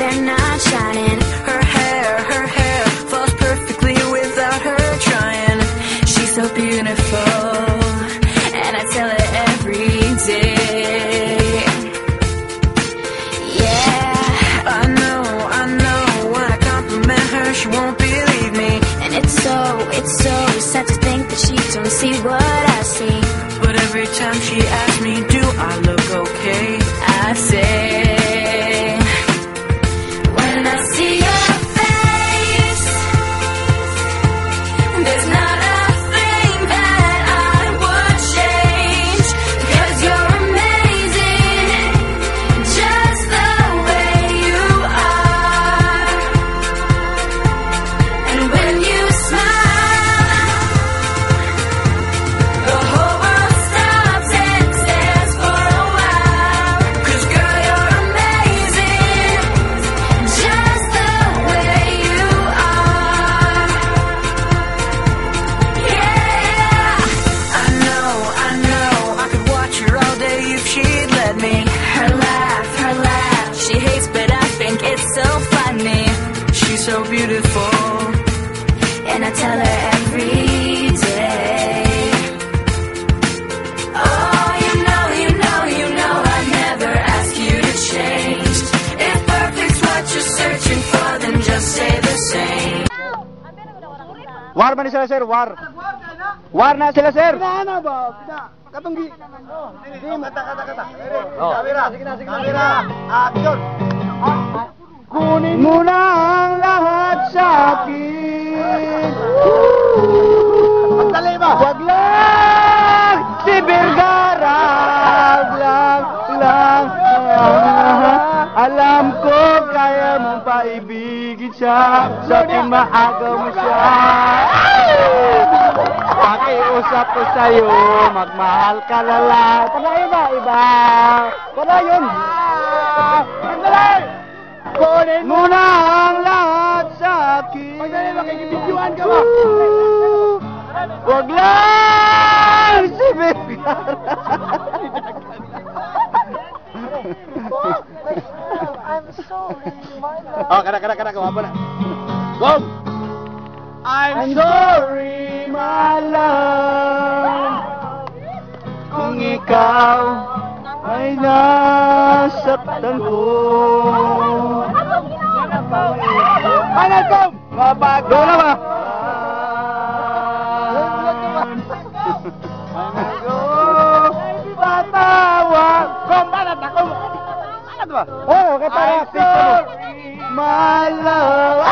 they're not shining. Her hair falls perfectly without her trying. She's so beautiful, and I tell her every day. Yeah, I know, when I compliment her, she won't believe me. And it's so sad to think that she don't see what I see. But every time she asks me, do I look okay? I say, when I see your face, there's not a thing that I would change. 'Cause you're amazing, just the way you are. And when you smile, the whole world stops and stares for a while. 'Cause girl, you're amazing, just the way you are. Yeah, I know, I could watch her all day if she'd let me. Her laugh, she hates but I think it's so funny. She's so beautiful, and I tell her every day. Oh, you know, I never ask you to change. If perfect's what you're searching for, then just say the same. War ba ni sila, sir? War. War na sila, sir. Ano ba? Katunggi. Kata. Kamera. Action. Kunin mo na ang lahat sa akin. Magdali ba? Wag lang si Vergara. Lang. Alam ko kaya mong paibigin siya. Sabihin maagaw mo siya. Pakiusap ko sa'yo, magmahal ka na lang. Para iba. Para yun. Magdali! Kunin mo na ang lahat sa akin. Magdali, makikibidyoan ka ba? Wag lang si Vergara. I'm sorry, my love. Oh, kada, kumapa na. Go! I'm sorry, my love, kung ikaw ay nasaktan ko. Ano to? Mabago na ba? Patawag. Kumbalat ako. Ano ba? Oh, okay, I'm sorry, my love.